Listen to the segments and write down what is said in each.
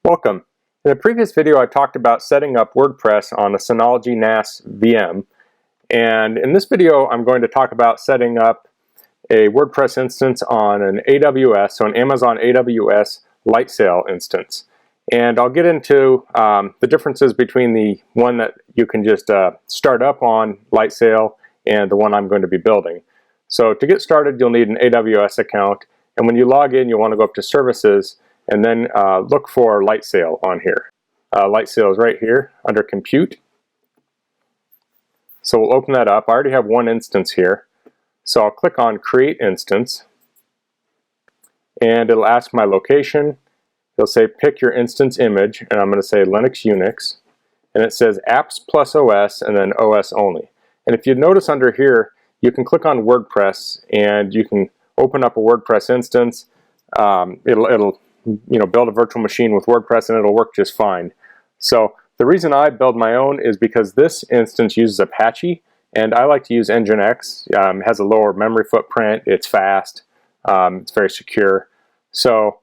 Welcome. In the previous video I talked about setting up WordPress on a Synology NAS VM, and in this video I'm going to talk about setting up a WordPress instance on an AWS, so an Amazon AWS Lightsail instance. And I'll get into the differences between the one that you can just start up on Lightsail and the one I'm going to be building. So to get started, you'll need an AWS account, and when you log in, you'll want to go up to Services and then look for Lightsail on here. Lightsail is right here under Compute. So we'll open that up. I already have one instance here. So I'll click on Create Instance, and it'll ask my location. It'll say pick your instance image, and I'm going to say Linux Unix, and it says Apps plus OS and then OS only. And if you notice under here, you can click on WordPress and you can open up a WordPress instance. It'll build a virtual machine with WordPress and it'll work just fine. So the reason I build my own is because this instance uses Apache, and I like to use Nginx. It has a lower memory footprint, it's fast, it's very secure. So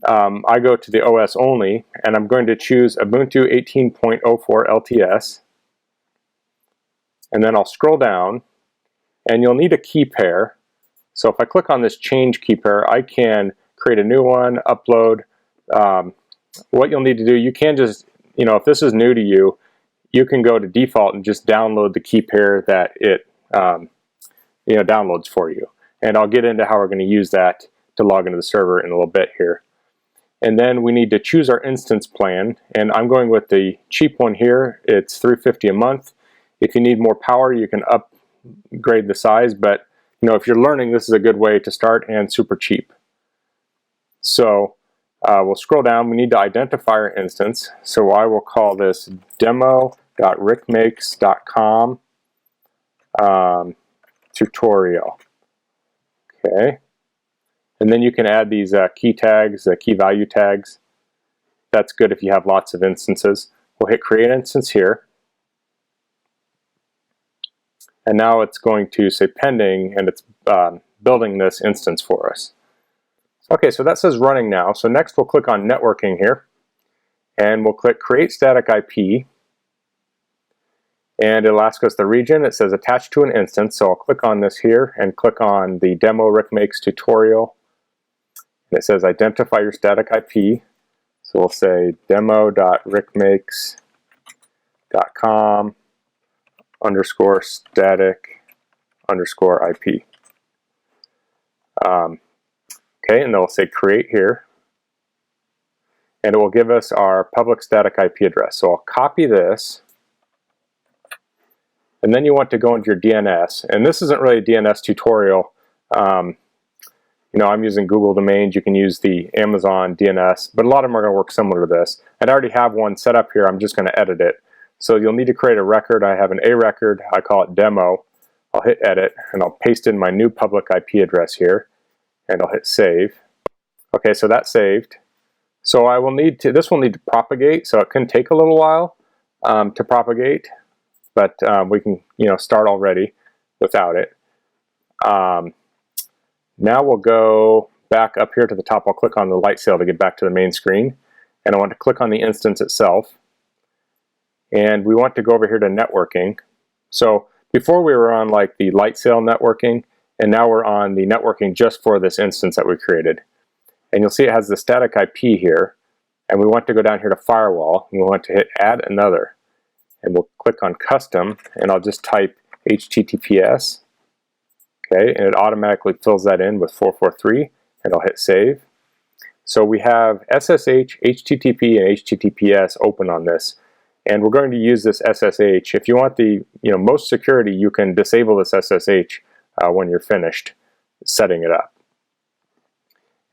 I go to the OS only, and I'm going to choose Ubuntu 18.04 LTS, and then I'll scroll down, and you'll need a key pair. So if I click on this change key pair, I can create a new one, upload. What you'll need to do, you can just, if this is new to you, you can go to default and just download the key pair that it downloads for you. And I'll get into how we're going to use that to log into the server in a little bit here. And then we need to choose our instance plan, and I'm going with the cheap one here. It's $350 a month. If you need more power, you can upgrade the size, but if you're learning, this is a good way to start and super cheap. So we'll scroll down. We need to identify our instance. So I will call this demo.rickmakes.com tutorial. Okay. And then you can add these key tags, key value tags. That's good if you have lots of instances. We'll hit Create Instance here. And now it's going to say pending, and it's building this instance for us. Okay, so that says running now. So next we'll click on networking here, and we'll click Create Static IP, and it'll ask us the region. It says attached to an instance, so I'll click on this here and click on the demo Rick Makes tutorial, and it says identify your static IP. So we'll say demo.rickmakes.com _static_IP. Okay, and they'll say create here, and it will give us our public static IP address. So I'll copy this, and then you want to go into your DNS, and this isn't really a DNS tutorial. I'm using Google domains. You can use the Amazon DNS, but a lot of them are going to work similar to this. And I already have one set up here. I'm just going to edit it. So you'll need to create a record. I have an A record. I call it demo. I'll hit edit, and I'll paste in my new public IP address here, and I'll hit save. Okay, so that's saved. So this will need to propagate, so it can take a little while to propagate, but we can start already without it. Now we'll go back up here to the top. I'll click on the Lightsail to get back to the main screen, and I want to click on the instance itself, and we want to go over here to networking. So before we were on like the Lightsail networking, and now we're on the networking just for this instance that we created. And you'll see it has the static IP here, and we want to go down here to Firewall, and we want to hit Add Another. And we'll click on Custom, and I'll just type HTTPS. Okay, and it automatically fills that in with 443, and I'll hit Save. So we have SSH, HTTP, and HTTPS open on this. And we're going to use this SSH. If you want the most security, you can disable this SSH when you're finished setting it up.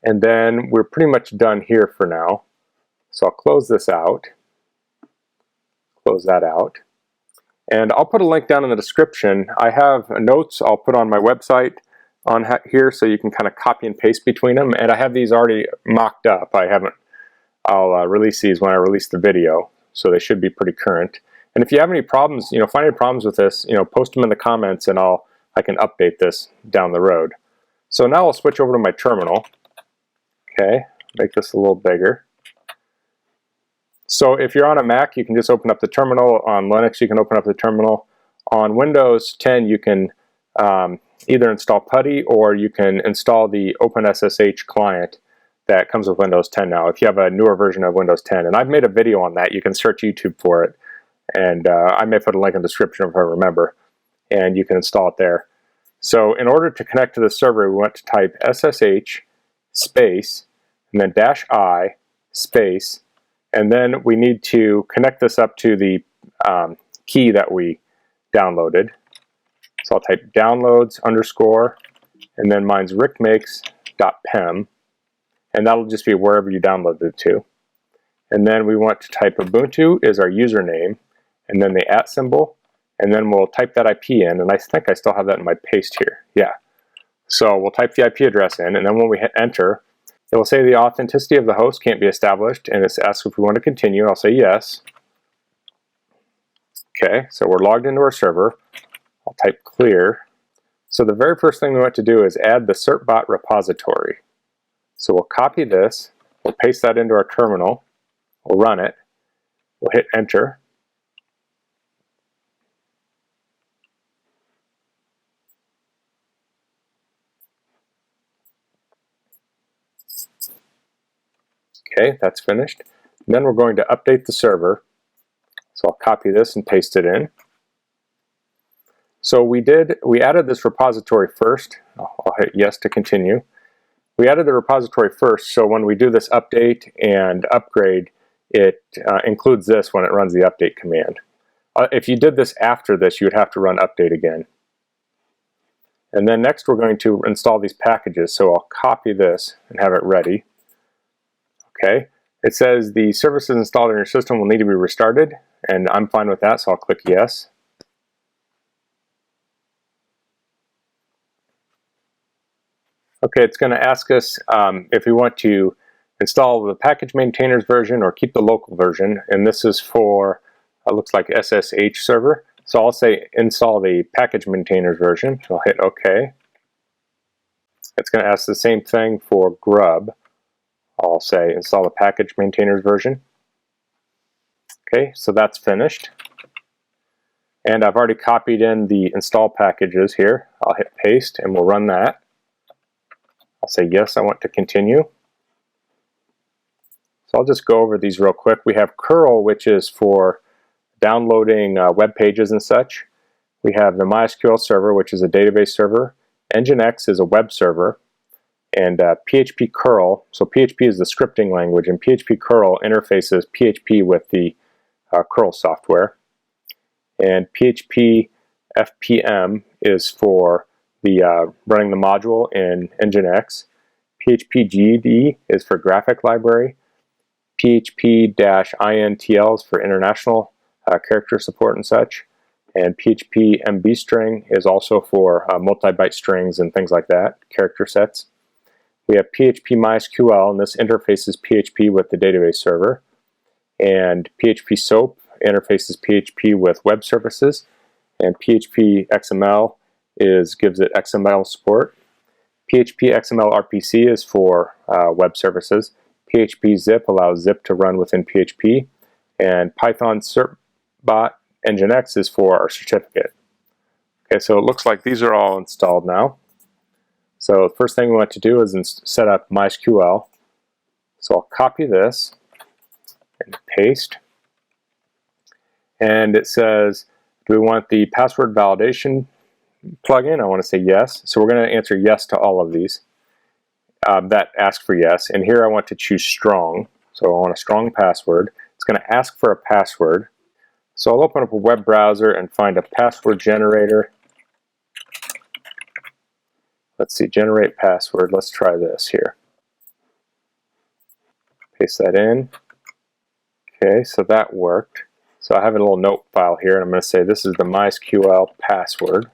And then we're pretty much done here for now. So I'll close this out, close that out. And I'll put a link down in the description. I have notes I'll put on my website on here, so you can kind of copy and paste between them. And I have these already mocked up. I'll release these when I release the video, so they should be pretty current. And if you have any problems, find any problems with this, post them in the comments, and I can update this down the road. So now I'll switch over to my terminal. Okay, make this a little bigger. So if you're on a Mac, you can just open up the terminal. On Linux, you can open up the terminal. On Windows 10, you can either install PuTTY or you can install the OpenSSH client that comes with Windows 10 now, if you have a newer version of Windows 10. And I've made a video on that. You can search YouTube for it. And I may put a link in the description if I remember. And you can install it there. So in order to connect to the server, we want to type SSH space and then -I space. And then we need to connect this up to the key that we downloaded. So I'll type downloads _ and then mine's rickmakes.pem, and that'll just be wherever you downloaded it to. And then we want to type Ubuntu is our username, and then the @ symbol, and then we'll type that IP in, and I think I still have that in my paste here. Yeah. So we'll type the IP address in, and then when we hit enter, it will say the authenticity of the host can't be established, and it asks if we want to continue. I'll say yes. Okay, so we're logged into our server. I'll type clear. So the very first thing we want to do is add the certbot repository. So we'll copy this, we'll paste that into our terminal, we'll run it, we'll hit enter. Okay, that's finished. And then we're going to update the server. So I'll copy this and paste it in. So we added this repository first. I'll hit yes to continue. We added the repository first, so when we do this update and upgrade, it includes this when it runs the update command. If you did this after this, you would have to run update again. And then next we're going to install these packages, so I'll copy this and have it ready. Okay, it says the services installed in your system will need to be restarted, and I'm fine with that, so I'll click yes. Okay, it's going to ask us if we want to install the package maintainers version or keep the local version, and this is for, looks like SSH server. So I'll say install the package maintainers version. I'll hit OK. It's going to ask the same thing for grub. I'll say install the package maintainers version. Okay, so that's finished. And I've already copied in the install packages here. I'll hit paste and we'll run that. I'll say yes, I want to continue. So I'll just go over these real quick. We have curl, which is for downloading web pages and such. We have the MySQL server, which is a database server. Nginx is a web server. And PHP curl, so PHP is the scripting language, and PHP curl interfaces PHP with the curl software. And PHP FPM is for the running the module in Nginx. PHP GD is for graphic library. PHP-INTL is for international character support and such. And PHP MB string is also for multi-byte strings and things like that, character sets. We have PHP MySQL, and this interfaces PHP with the database server. And PHP SOAP interfaces PHP with web services. And PHP XML gives it XML support. PHP XML RPC is for web services. PHP zip allows zip to run within PHP. And Python Cert Bot Nginx is for our certificate. Okay, so it looks like these are all installed now. So the first thing we want to do is set up MySQL. So I'll copy this and paste. And it says, do we want the password validation plugin? I want to say yes. So we're going to answer yes to all of these that ask for yes. And here I want to choose strong. So I want a strong password. It's going to ask for a password. So I'll open up a web browser and find a password generator. Let's see, generate password. Let's try this here. Paste that in. Okay, so that worked. So I have a little note file here, and I'm going to say this is the MySQL password.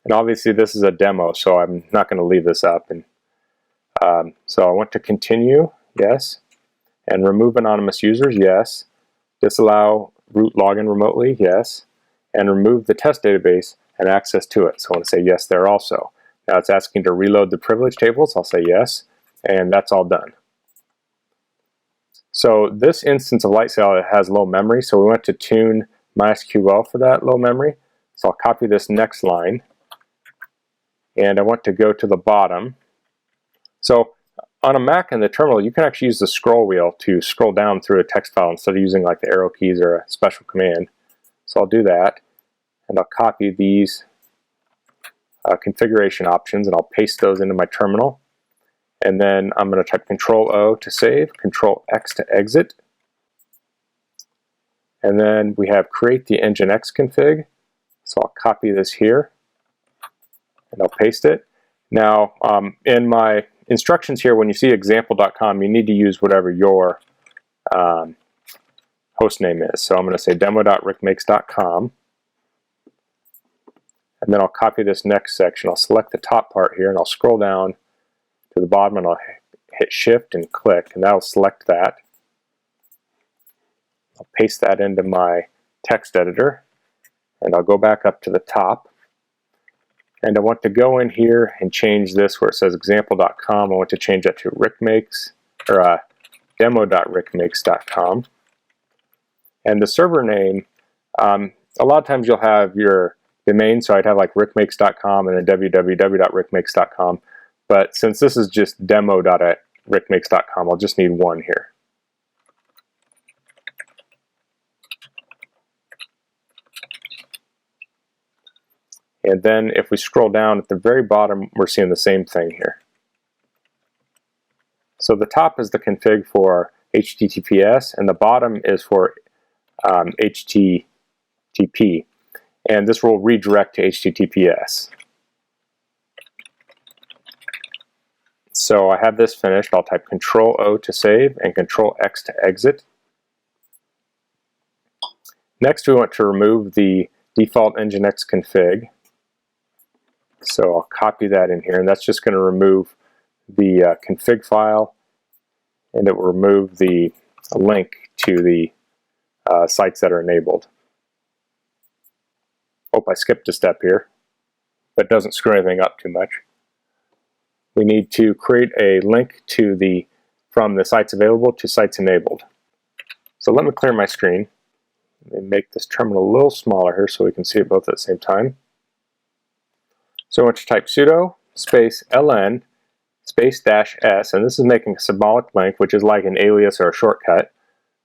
And obviously this is a demo, so I'm not going to leave this up. And so I want to continue, yes. And remove anonymous users, yes. Disallow root login remotely, yes. And remove the test database and access to it. So I want to say yes there also. Now it's asking to reload the privilege tables. I'll say yes, and that's all done. So this instance of Lightsail has low memory, so we want to tune MySQL for that low memory. So I'll copy this next line, and I want to go to the bottom. So on a Mac in the terminal, you can actually use the scroll wheel to scroll down through a text file instead of using like the arrow keys or a special command. So I'll do that, and I'll copy these configuration options, and I'll paste those into my terminal. And then I'm going to type Control-O to save, Control-X to exit. And then we have create the Nginx config. So I'll copy this here, and I'll paste it. Now, in my instructions here, when you see example.com, you need to use whatever your host name is. So I'm going to say demo.rickmakes.com. And then I'll copy this next section. I'll select the top part here, and I'll scroll down to the bottom, and I'll hit Shift and click, and that'll select that. I'll paste that into my text editor, and I'll go back up to the top. And I want to go in here and change this where it says example.com. I want to change that to rickmakes, or demo.rickmakes.com. And the server name, a lot of times you'll have your domain, so I'd have like rickmakes.com and then www.rickmakes.com. But since this is just demo.rickmakes.com, I'll just need one here. And then if we scroll down at the very bottom, we're seeing the same thing here. So the top is the config for HTTPS, and the bottom is for HTTP. And this will redirect to HTTPS. So I have this finished. I'll type Control-O to save and Control-X to exit. Next, we want to remove the default Nginx config. So I'll copy that in here, and that's just going to remove the config file, and it will remove the link to the sites that are enabled. Hope I skipped a step here, but it doesn't screw anything up too much. We need to create a link to from the sites available to sites enabled. So let me clear my screen and make this terminal a little smaller here so we can see it both at the same time. So I want to type sudo space ln space -s, and this is making a symbolic link, which is like an alias or a shortcut,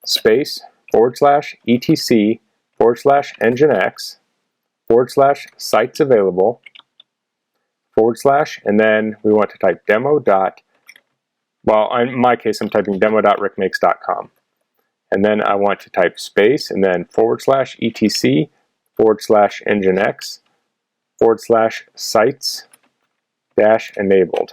space /etc /nginx /sites available / and then we want to type well, in my case I'm typing demo.rickmakes.com, and then I want to type space and then /etc /nginx /sites -enabled.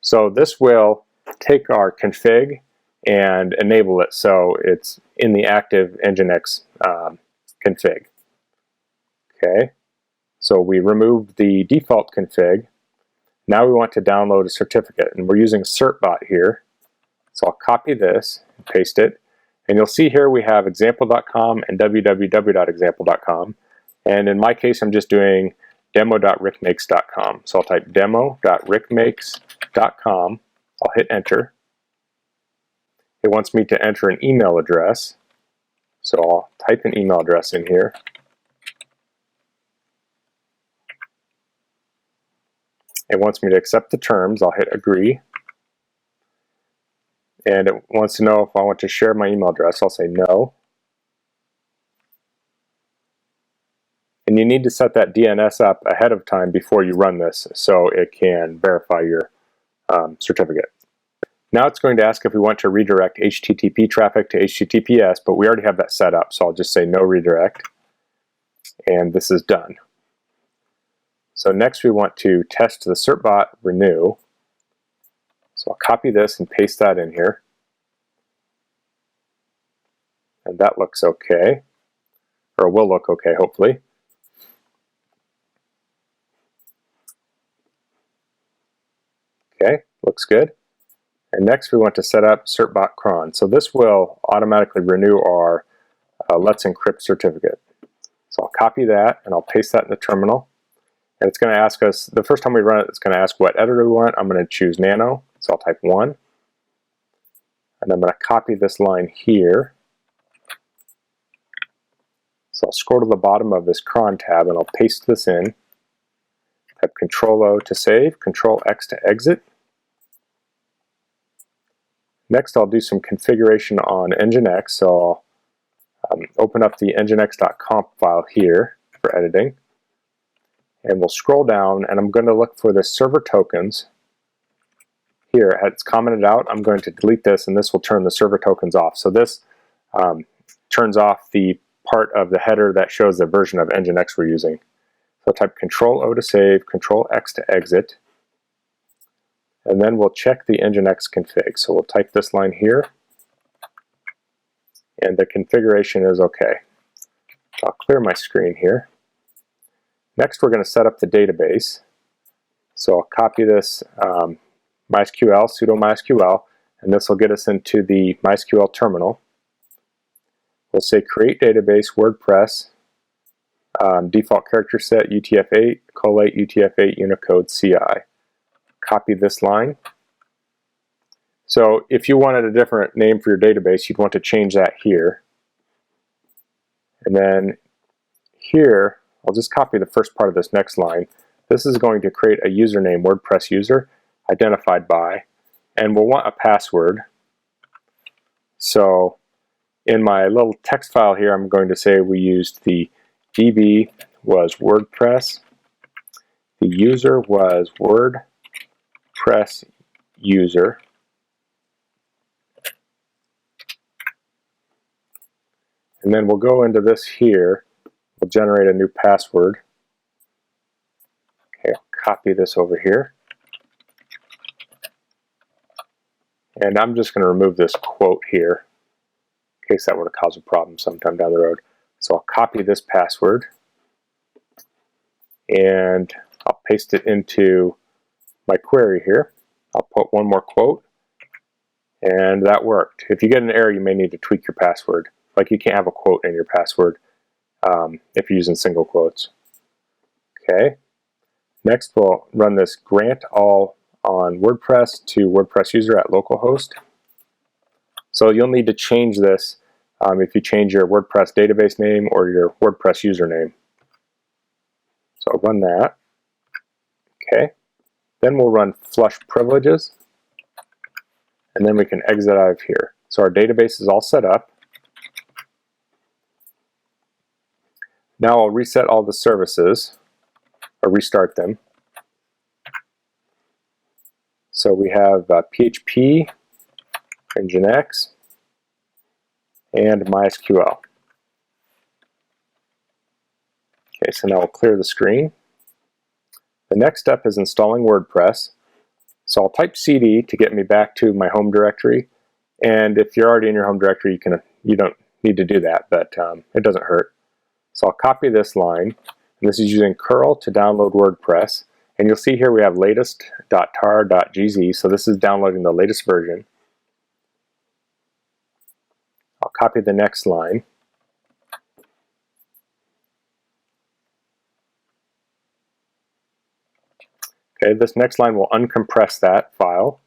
So this will take our config and enable it so it's in the active Nginx config. Okay, so we removed the default config. Now we want to download a certificate, and we're using Cert Bot here. So I'll copy this and paste it, and you'll see here we have example.com and www.example.com, and in my case I'm just doing demo.rickmakes.com. So I'll type demo.rickmakes.com. I'll hit enter. It wants me to enter an email address, so I'll type an email address in here. It wants me to accept the terms. I'll hit agree. And it wants to know if I want to share my email address. I'll say no. And you need to set that DNS up ahead of time before you run this so it can verify your certificate. Now it's going to ask if we want to redirect HTTP traffic to HTTPS, but we already have that set up, so I'll just say no redirect. And this is done. So next we want to test the certbot renew. So I'll copy this and paste that in here. And that looks okay, or will look okay, hopefully. Okay, looks good. And next we want to set up Cert Bot Cron. So this will automatically renew our Let's Encrypt certificate. So I'll copy that and I'll paste that in the terminal. And it's going to ask us, the first time we run it, it's going to ask what editor we want. I'm going to choose Nano, so I'll type 1. And I'm going to copy this line here. So I'll scroll to the bottom of this cron tab and I'll paste this in. Type Control-O to save, Control-X to exit. Next I'll do some configuration on Nginx, so I'll open up the nginx.conf file here for editing. And we'll scroll down and I'm going to look for the server tokens. Here, it's commented out. I'm going to delete this and this will turn the server tokens off. So this turns off the part of the header that shows the version of Nginx we're using. So type Control-O to save, Control-X to exit. And then we'll check the Nginx config. So we'll type this line here. And the configuration is okay. I'll clear my screen here. Next we're going to set up the database. So I'll copy this MySQL, sudo MySQL, and this will get us into the MySQL terminal. We'll say create database WordPress, default character set UTF-8, collate UTF-8 Unicode CI. Copy this line. So if you wanted a different name for your database, you'd want to change that here. And then here, I'll just copy the first part of this next line. This is going to create a username, WordPress user, identified by, and we'll want a password. So in my little text file here, I'm going to say we used the DB was WordPress, the user was WordPress user, and then we'll go into this here, we'll generate a new password. Okay, I'll copy this over here. And I'm just going to remove this quote here, in case that were to cause a problem sometime down the road. So I'll copy this password, and I'll paste it into my query here. I'll put one more quote, and that worked. If you get an error, you may need to tweak your password. Like you can't have a quote in your password if you're using single quotes. Okay. Next, we'll run this grant all on WordPress to WordPress user at localhost. So you'll need to change this if you change your WordPress database name or your WordPress username. So I'll run that. Okay. Then we'll run flush privileges, and then we can exit out of here. So our database is all set up. Now I'll reset all the services, or restart them. So we have PHP, Nginx, and MySQL. Okay, so now we'll clear the screen. The next step is installing WordPress. So I'll type CD to get me back to my home directory. And if you're already in your home directory, you don't need to do that, but it doesn't hurt. So I'll copy this line, and this is using curl to download WordPress. And you'll see here we have latest.tar.gz, so this is downloading the latest version. I'll copy the next line. Okay, this next line will uncompress that file.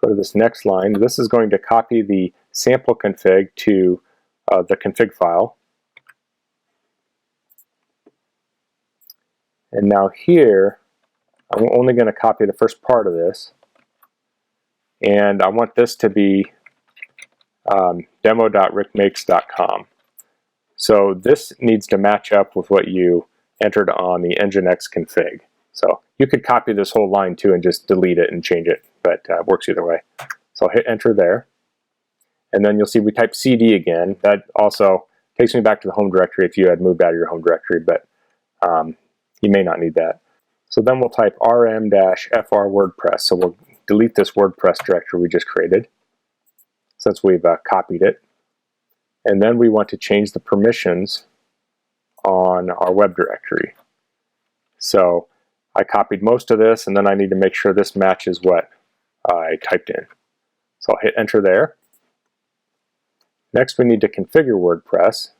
Go to this next line. This is going to copy the sample config to the config file. And now here, I'm only going to copy the first part of this. And I want this to be demo.rickmakes.com. So this needs to match up with what you entered on the Nginx config. So you could copy this whole line too and just delete it and change it, but it works either way. So I'll hit enter there. And then you'll see we type CD again. That also takes me back to the home directory if you had moved out of your home directory, but you may not need that. So then we'll type rm-fr WordPress. So we'll delete this WordPress directory we just created since we've copied it. And then we want to change the permissions on our web directory. So I copied most of this, and then I need to make sure this matches what I typed in. So I'll hit enter there. Next we need to configure WordPress.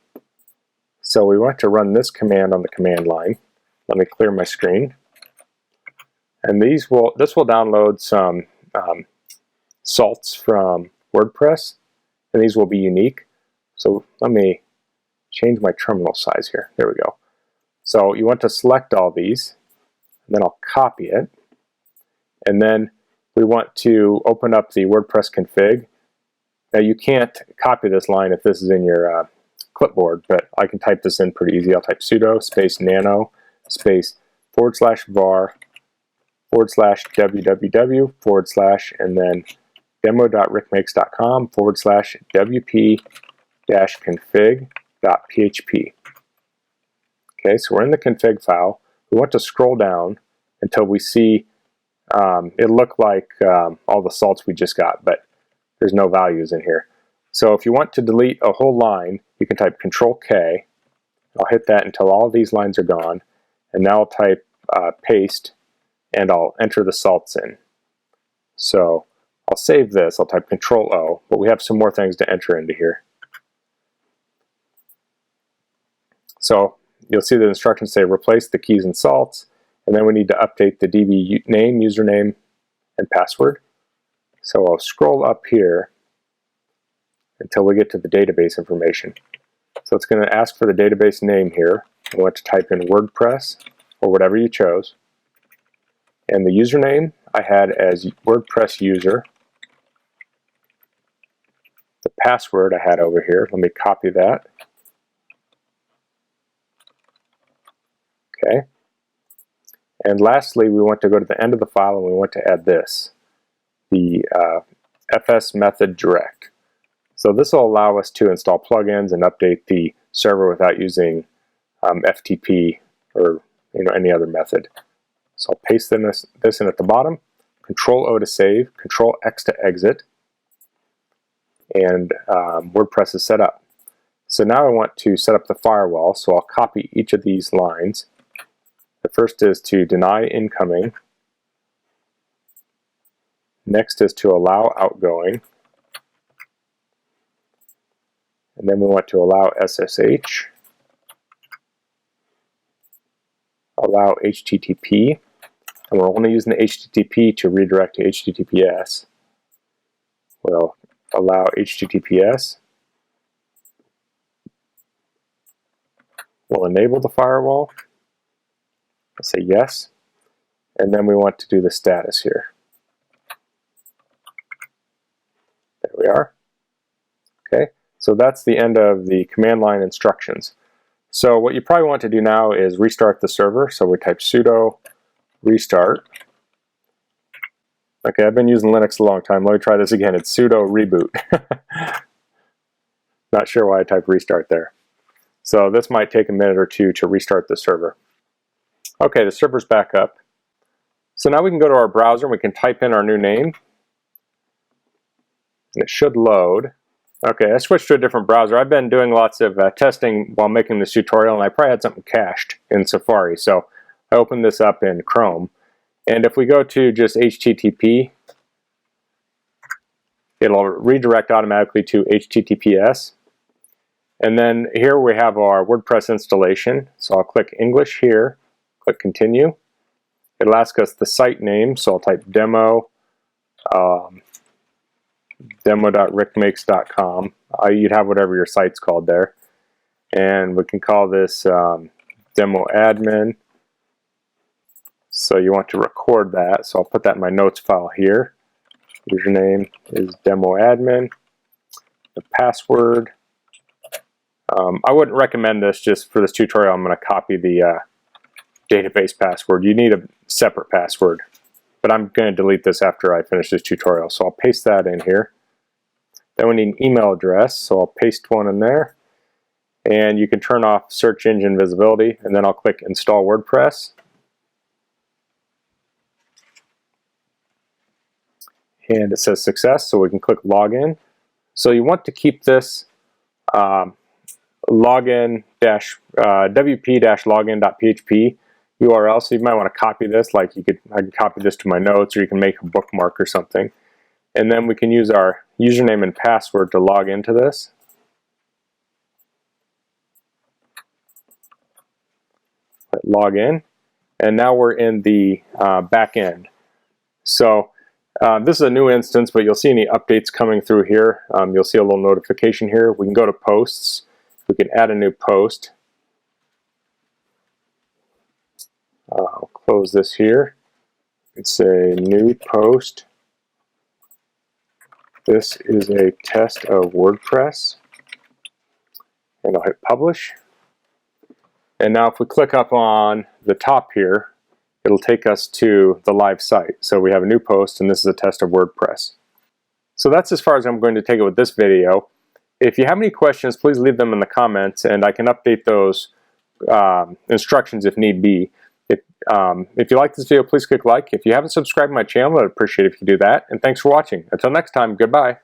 So we want to run this command on the command line. Let me clear my screen. And this will download some salts from WordPress, and these will be unique. So let me change my terminal size here. There we go. So you want to select all these, and then I'll copy it. And then we want to open up the WordPress config. Now you can't copy this line if this is in your clipboard, but I can type this in pretty easy. I'll type sudo space nano space /var /www / and then demo.rickmakes.com /wp-config.php. Okay, so we're in the config file. We want to scroll down until we see it look like all the salts we just got, but there's no values in here. So if you want to delete a whole line, you can type Control-K. I'll hit that until all of these lines are gone, and now I'll type paste, and I'll enter the salts in. So I'll save this. I'll type Control-O, but we have some more things to enter into here. So you'll see the instructions say replace the keys and salts, and then we need to update the DB name, username, and password. So I'll scroll up here until we get to the database information. So it's going to ask for the database name here. I want to type in WordPress or whatever you chose. And the username I had as WordPress user. The password I had over here. Let me copy that. Okay. And lastly, we want to go to the end of the file and we want to add this, the fs method direct. So this will allow us to install plugins and update the server without using FTP or any other method. So I'll paste this in at the bottom, Control-O to save, Control-X to exit, and WordPress is set up. So now I want to set up the firewall, so I'll copy each of these lines. The first is to deny incoming. Next is to allow outgoing. And then we want to allow SSH, allow HTTP, and we're only using the HTTP to redirect to HTTPS. We'll allow HTTPS. We'll enable the firewall. I'll say yes. And then we want to do the status here. There we are. Okay. So that's the end of the command line instructions. So what you probably want to do now is restart the server. So we type sudo restart. Okay, I've been using Linux a long time. Let me try this again. It's sudo reboot. Not sure why I typed restart there. So this might take a minute or two to restart the server. Okay, the server's back up. So now we can go to our browser and we can type in our new name. And it should load. Okay, I switched to a different browser. I've been doing lots of testing while making this tutorial, and I probably had something cached in Safari. So I opened this up in Chrome. And if we go to just HTTP, it'll redirect automatically to HTTPS. And then here we have our WordPress installation. So I'll click English here, click Continue. It'll ask us the site name, so I'll type demo. Demo.rickmakes.com. You'd have whatever your site's called there. And we can call this demo admin. So you want to record that. So I'll put that in my notes file here. Username is demo admin. The password. I wouldn't recommend this just for this tutorial. I'm going to copy the database password. You need a separate password. But I'm going to delete this after I finish this tutorial. So I'll paste that in here. Then we need an email address, so I'll paste one in there. And you can turn off search engine visibility, and then I'll click Install WordPress. And it says success, so we can click Login. So you want to keep this wp-login.php URL, so you might want to copy this. Like I can copy this to my notes, or you can make a bookmark or something. And then we can use our username and password to log into this. Log in, and now we're in the back end. So this is a new instance, but you'll see any updates coming through here. You'll see a little notification here. We can go to posts. We can add a new post. I'll close this here. It's a new post. This is a test of WordPress. And I'll hit publish. And now if we click up on the top here, it'll take us to the live site. So we have a new post, and this is a test of WordPress. So that's as far as I'm going to take it with this video. If you have any questions, please leave them in the comments, and I can update those instructions if need be. If you like this video, please click like. If you haven't subscribed to my channel, I'd appreciate it if you do that. And thanks for watching. Until next time, goodbye.